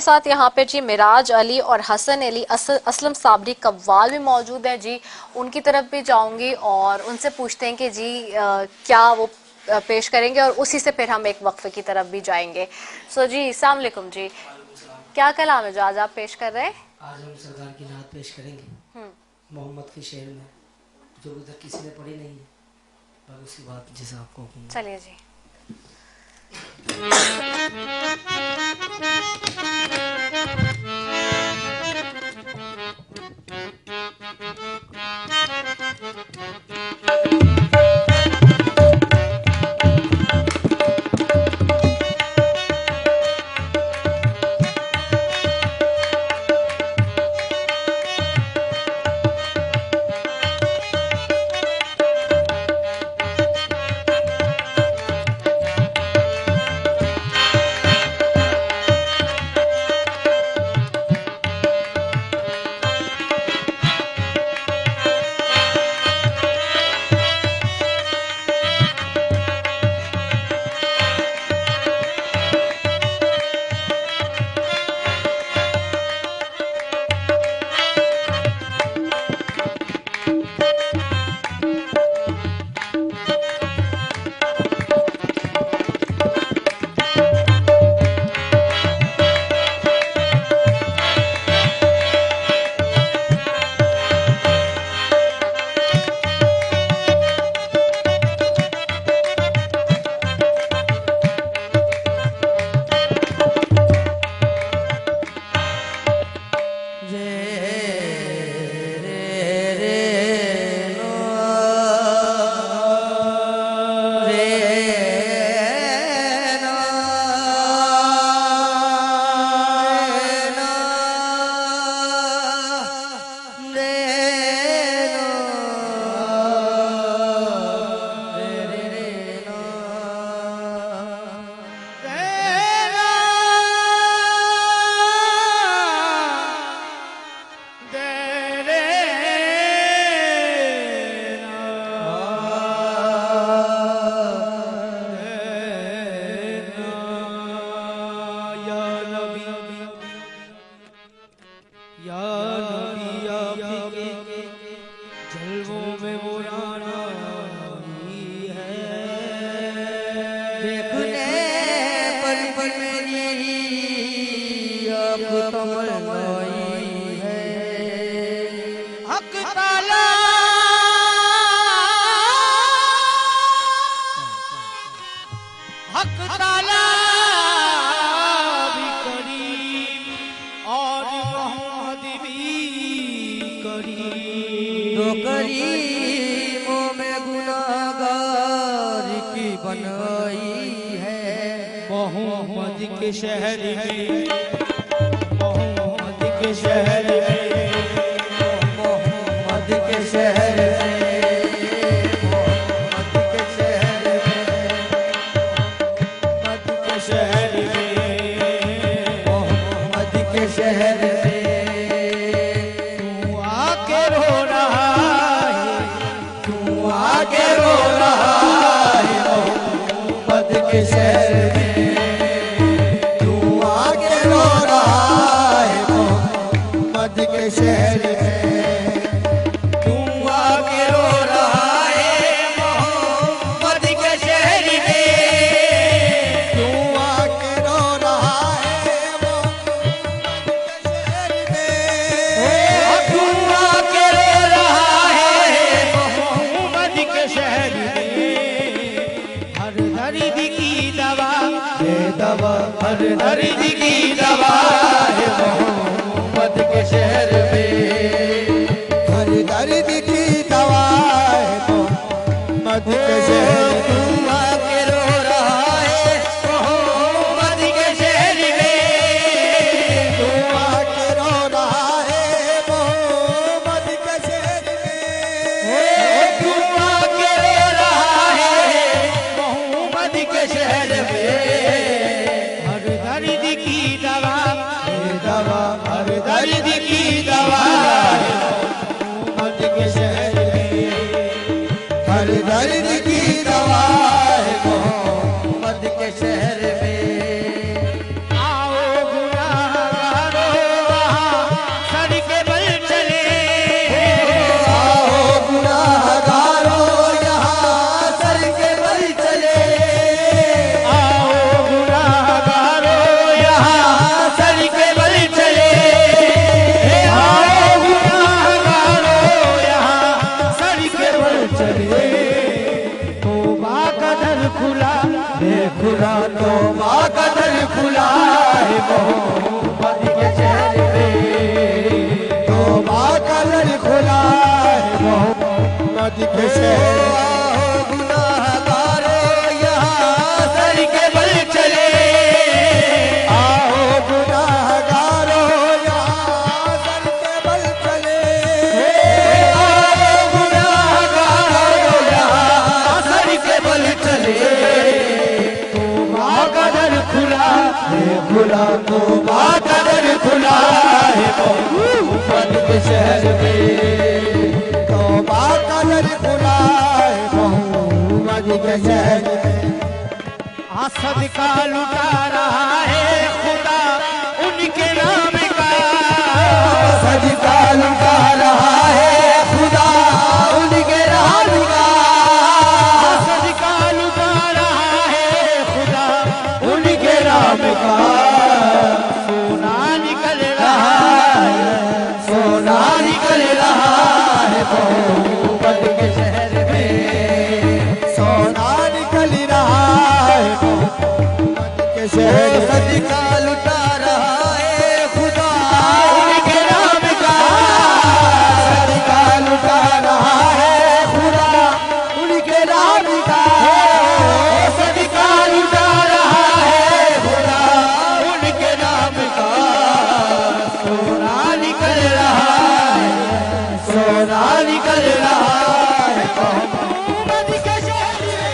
साथ यहाँ पे जी मिराज अली और हसन अली असलम साबरी कव्वाल भी मौजूद है जी। उनकी तरफ भी जाऊंगी और उनसे पूछते हैं कि जी क्या वो पेश करेंगे और उसी से फिर हम एक वक्फे की तरफ भी जाएंगे। सो जी अस्सलाम वालेकुम जी, क्या कलाम है जो आज आप पेश कर रहे हैं? आज हम सरदार की नात पेश करेंगे मोहम्मद के शेर में, जो अभी तक किसी ने पढ़ी नहीं है, पर उसकी बात जैसा आपको। चलिए जी। करीमों में गुनाहगार की बनाई है मोहम्मद के शहर में, मोहम्मद के शहर में, मोहम्मद के शहर में, मोहम्मद के शहर में, मोहम्मद के शहर में के शहर में तू आगे रो रहा है मोहम्मद के शहर में, तू आगे रो रहा है मोहम्मद के शहर में, तू आगे रो रहा है मोहम्मद के शहर में, तू आगे रो रहा है मोहम्मद के शहर में। हर दर्द की दवा हर दर्द की दवा है मोहम्मद के शहर में, हर दर्द की दवा है मोहम्मद के शहर में। तू आके रो रहा है मोहम्मद के शहर में, तू आके रो रहा है मोहम्मद के शहर में, तू आके रो रहा है मोहम्मद के शहर में। हर दर्द की दवा सदका लुटा रहा है खुदा उनके नाम का, सदका लुटा रहा है खुदा उनके नाम का, सदका लुटा रहा है खुदा उनके नाम का। सोना निकल रहा है, सोना निकल रहा है मोहब्बत के शहर में, सोना निकल रहा है मोहब्बत के शहर। सदका लुटा रहा है खुदा उनके नाम का, सदका लुटा रहा है खुदा उनके नाम का, सदका लुटा रहा है खुदा उनके नाम का। सोना निकल रहा है, सोना निकल रहा है मोहब्बत के शहर में।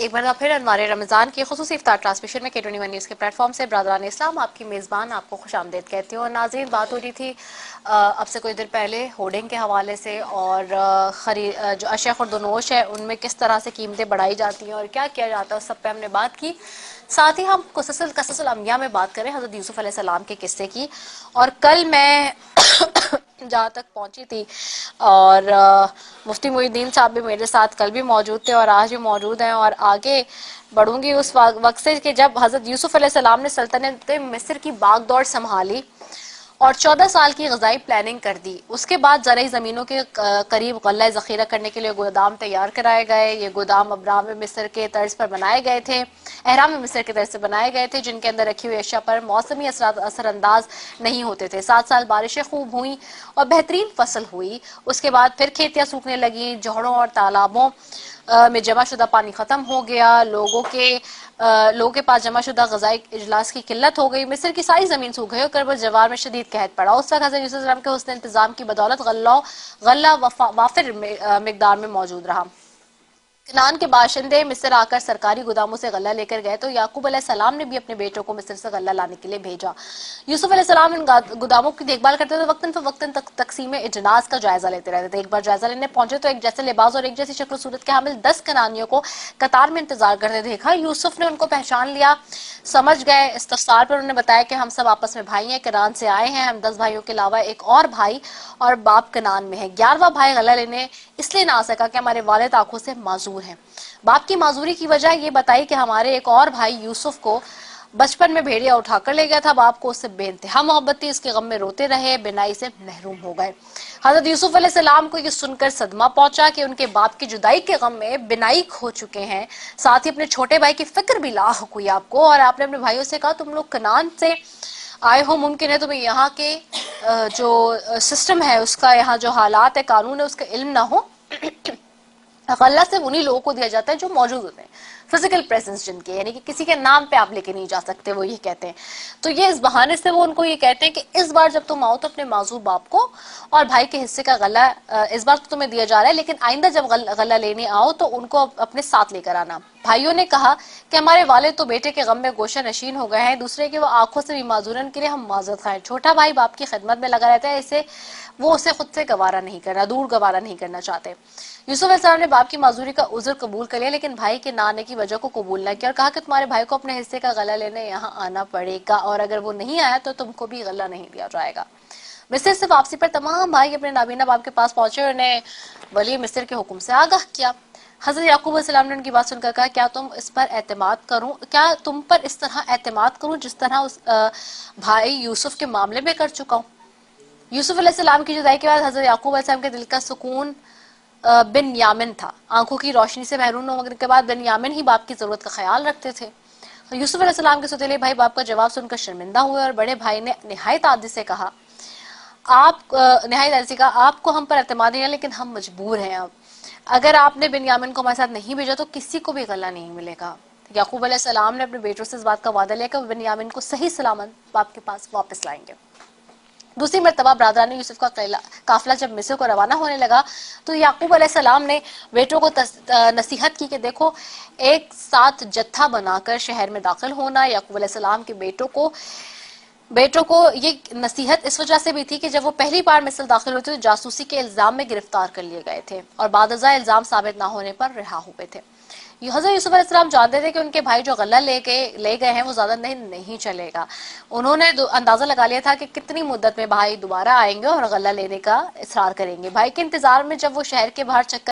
एक बार फिर हमारे रमज़ान की खुसूसी इफ्तार ट्रांसमिशन में K21 न्यूज़ के प्लेटफॉर्म से बरादरान इस्लाम आपकी मेज़बान आपको खुशामदीद कहती हूँ। नाज़रीन, बात हो रही थी अब से कुछ देर पहले होर्डिंग के हवाले से और जो अशया खुर्दनोश है उनमें किस तरह से कीमतें बढ़ाई जाती हैं और क्या किया जाता है, उस सब पे हमने बात की। साथ ही हम कससुल अंबिया में बात करें हज़रत यूसुफ अलैहिस्सलाम के किस्से की। और कल मैं जहाँ तक पहुंची थी और मुफ्ती मुईद्दीन साहब भी मेरे साथ कल भी मौजूद थे और आज भी मौजूद हैं और आगे बढ़ूंगी उस वक्त से कि जब हज़रत यूसुफ अलैहिस्सलाम ने सल्तनत मिस्र की बागडोर संभाली और 14 साल की ग़ज़ाई प्लानिंग कर दी। उसके बाद ज़रई ज़मीनों के करीब गल्ला ज़ख़ीरा करने के लिए गोदाम तैयार कराए गए। ये गोदाम अब्राम मिस्र के तर्ज पर बनाए गए थे, एहराम मिस्र के तर्ज से बनाए गए थे, जिनके अंदर रखी हुई अशिया पर मौसमी असरअंदाज नहीं होते थे। 7 साल बारिशें खूब हुई और बेहतरीन फसल हुई। उसके बाद फिर खेतियाँ सूखने लगी, जोहड़ों और तालाबों में जमा शुदा पानी खत्म हो गया। लोगों के पास जमा शुदा ग़ज़ाई इजलास की किल्लत हो गई। मिस्र की सारी जमीन सूख गई और करबल जवार में शदीद कहत पड़ा। उस वक्त हज़रत यूसुफ अलैहिस्सलाम के हुस्न इंतजाम की बदौलत गल्ला वाफिर मिकदार में मौजूद रहा। कनान के बाशिंदे मिस्र आकर सरकारी गोदामों से गल्ला लेकर गए तो याकूब अलैहिस्सलाम ने भी अपने बेटों को मिस्र से गल्ला लाने के लिए भेजा। यूसुफ अलैहिस्सलाम इन गोदामों की देखभाल करते थे, वक्तन फवक्तन तकसीम इजनास का जायजा लेते रहते थे। एक बार जायजा लेने पहुंचे तो एक जैसे लिबास और एक जैसी शक्ल सूरत के हामिल 10 कनानियों को कतार में इंतजार करते देखा। यूसुफ ने उनको पहचान लिया, समझ गए। इस्तफसार पर उन्होंने बताया कि हम सब आपस में भाई हैं, कनान से आए हैं। हम 10 भाइयों के अलावा एक और भाई और बाप कनान में है। 11वां भाई गल्ला लेने इसलिए ना आ सका कि हमारे वालिद आंखों से माजूर हैं। बाप की माजूरी की वजह ये बताई कि हमारे एक और भाई यूसुफ को बचपन में भेड़िया उठाकर ले गया था। बाप को उससे बेइंतहा मोहब्बत थी, इसके गम में रोते रहे, बिनाई से महरूम हो गए। हजरत यूसुफ अलैहिस्सलाम को ये सुनकर सदमा पहुंचा कि उनके बाप की जुदाई के गम में बिनाई खो चुके हैं। साथ ही अपने छोटे भाई की फिक्र भी लाहक हुई आपको और आपने अपने भाइयों से कहा तुम लोग कनान से आए हो, मुमकिन है तुम्हें यहाँ के जो सिस्टम है उसका, यहाँ जो हालात है, कानून है, उसका इल्म ना हो। गल्ला सिर्फ उन्हीं लोगों को दिया जाता है जो मौजूद होते हैं, फिजिकल प्रेजेंस जिनके, यानी कि किसी के नाम पे आप लेके नहीं जा सकते, वो ये कहते हैं। तो ये इस बहाने से वो उनको ये कहते हैं कि इस बार जब तुम आओ तो अपने माजूर बाप को और भाई के हिस्से का गल्ला इस बार तो तुम्हें दिया जा रहा है, लेकिन आइंदा जब गल्ला लेने आओ तो उनको अपने साथ लेकर आना। भाइयों ने कहा कि हमारे वाले तो बेटे के गम में गोशा नशीन हो गए हैं, दूसरे के वो आंखों से भी माजूरन के लिए हम माजरत खाएं। छोटा भाई बाप की खिदमत में लगा रहता है, इसे वो उसे खुद से गवारा नहीं करना, दूर गवारा नहीं करना चाहते। यूसुफ अलैहिस्सलाम ने बाप की माजूरी का उज़्र कबूल कर लिया, लेकिन भाई के ना आने की वजह को कबूल न किया और कहा कि तुम्हारे भाई को अपने हिस्से का गला लेने यहाँ आना पड़ेगा और अगर वो नहीं आया तो तुमको भी गला नहीं दिया जाएगा। मिस्र से वापसी पर तमाम भाई अपने नाबीना बाप के पास पहुंचे और उन्हें वली मिस्र के हुक्म से आगाह किया। हजरत याकूब अलैहिस्सलाम ने उनकी बात सुनकर कहा क्या तुम इस पर एतमाद करूं, क्या तुम पर इस तरह एतमाद करूं जिस तरह उस भाई यूसुफ के मामले में कर चुका हूं। यूसुफ अलैहिस्सलाम की जुदाई के बाद हजरत याकूब अलैहिस्सलाम के दिल का सुकून बिन यामिन था। आंखों की रोशनी से महरूम होने के बाद बिन यामिन ही बाप की जरूरत का ख्याल रखते थे। यूसुफ अलैहिस्सलाम के सौतेले भाई बाप का जवाब सुनकर शर्मिंदा हुए और बड़े भाई ने निहायत आदि से कहा आपको हम पर एतमाद नहीं है, लेकिन हम मजबूर हैं। अब अगर आपने बिन यामिन को हमारे साथ नहीं भेजा तो किसी को भी गला नहीं मिलेगा। याकूब अलैहिस्सलाम ने अपने बेटों से इस बात का वादा लिया कि बिन यामिन को सही सलामत बाप के पास वापस लाएंगे। दूसरी मरतबा बरादरान यूसुफ का काफिला जब मिस्र को रवाना होने लगा तो याकूब अलैहिस्सलाम ने बेटों को नसीहत की कि देखो, एक साथ जत्था बनाकर शहर में दाखिल होना। याकूब अलैहिस्सलाम के बेटों को बेटों को ये नसीहत इस वजह से भी थी कि जब वो पहली बार मिस्र दाखिल हुए थे तो जासूसी के इल्जाम में गिरफ्तार कर लिए गए थे और बादजा इल्जाम साबित ना होने पर रिहा हुए थे। हज़रत यूसुफ अलैहिस्सलाम जानते थे कि उनके भाई जो गला ले गए हैं वो ज्यादा नहीं चलेगा। उन्होंने अंदाजा लगा लिया था कि कितनी मुद्दत में भाई दोबारा आएंगे और गला लेने का इसरार करेंगे। भाई के इंतजार में जब वो शहर के बाहर चक्कर